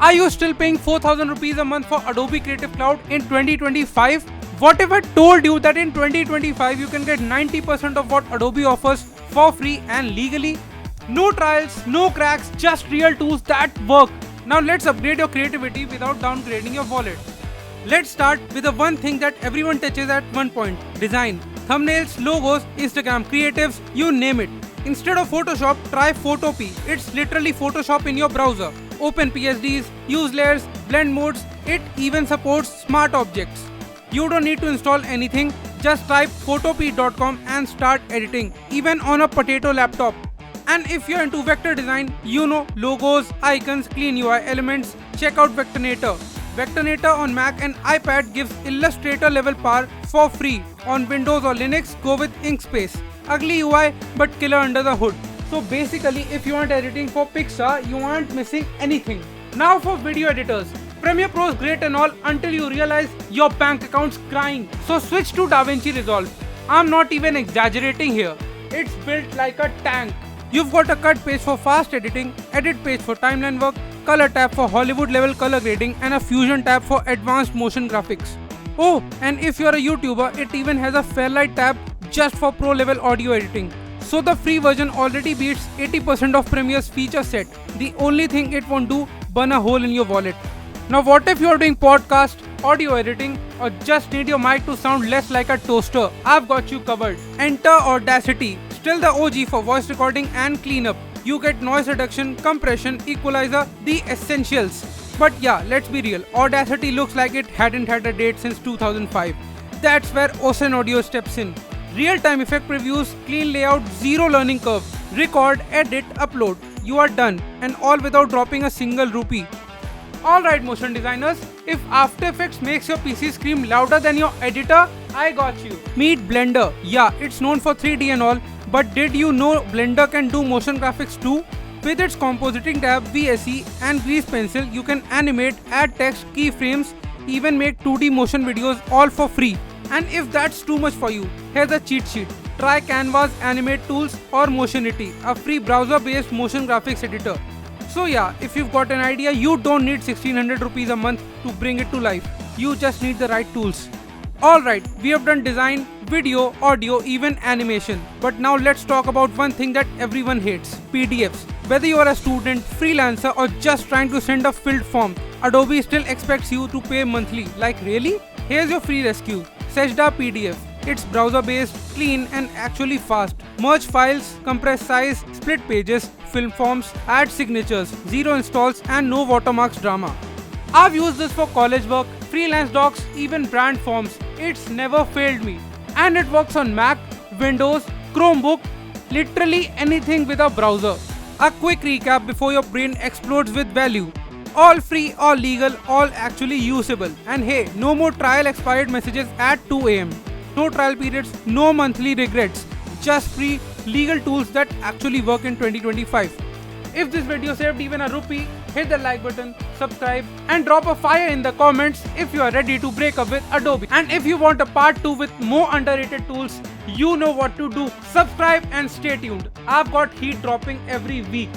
Are you still paying 4,000 rupees a month for Adobe Creative Cloud in 2025? What if I told you that in 2025 you can get 90% of what Adobe offers for free and legally? No trials, no cracks, just real tools that work. Now let's upgrade your creativity without downgrading your wallet. Let's start with the one thing that everyone touches at one point: design. Thumbnails, logos, Instagram creatives, you name it. Instead of Photoshop, try Photopea. It's literally Photoshop in your browser. Open PSDs, use layers, blend modes, it even supports smart objects. You don't need to install anything, just type photopea.com and start editing, even on a potato laptop. And if you're into vector design, you know logos, icons, clean UI elements, check out Vectornator. Vectornator on Mac and iPad gives Illustrator level power for free. On Windows or Linux, go with Inkscape. Ugly UI but killer under the hood. So basically, if you want editing for Pixar, you aren't missing anything. Now for video editors. Premiere Pro is great and all until you realize your bank account's crying. So switch to DaVinci Resolve. I'm not even exaggerating here. It's built like a tank. You've got a cut page for fast editing, edit page for timeline work, color tab for Hollywood level color grading, and a fusion tab for advanced motion graphics. Oh, and if you're a YouTuber, it even has a Fairlight tab just for pro level audio editing. So the free version already beats 80% of Premiere's feature set. The only thing it won't do, burn a hole in your wallet. Now what if you're doing podcast, audio editing, or just need your mic to sound less like a toaster? I've got you covered. Enter Audacity, still the OG for voice recording and cleanup. You get noise reduction, compression, equalizer, the essentials. But yeah, let's be real, Audacity looks like it hadn't had a date since 2005. That's where Osen Audio steps in. Real-time effect previews, clean layout, zero learning curve. Record, edit, upload. You are done, and all without dropping a single rupee. Alright motion designers, if After Effects makes your PC scream louder than your editor, I got you. Meet Blender. Yeah, it's known for 3D and all, but did you know Blender can do motion graphics too? With its compositing tab, VSE and Grease Pencil, you can animate, add text, keyframes, even make 2D motion videos all for free. And if that's too much for you, here's a cheat sheet. Try Canva's Animate Tools or Motionity, a free browser-based motion graphics editor. So yeah, if you've got an idea, you don't need 1600 rupees a month to bring it to life. You just need the right tools. Alright, we have done design, video, audio, even animation. But now let's talk about one thing that everyone hates: PDFs. Whether you are a student, freelancer, or just trying to send a filled form, Adobe still expects you to pay monthly. Like really? Here's your free rescue. Sejda PDF. It's browser-based, clean, and actually fast. Merge files, compress size, split pages, film forms, add signatures, zero installs, and no watermarks drama. I've used this for college work, freelance docs, even brand forms. It's never failed me. And it works on Mac, Windows, Chromebook, literally anything with a browser. A quick recap before your brain explodes with value. All free, all legal, all actually usable. And hey, no more trial expired messages at 2 AM. No trial periods, no monthly regrets. Just free, legal tools that actually work in 2025. If this video saved even a rupee, hit the like button, subscribe, and drop a fire in the comments if you are ready to break up with Adobe. And if you want a part 2 with more underrated tools, you know what to do. Subscribe and stay tuned. I've got heat dropping every week.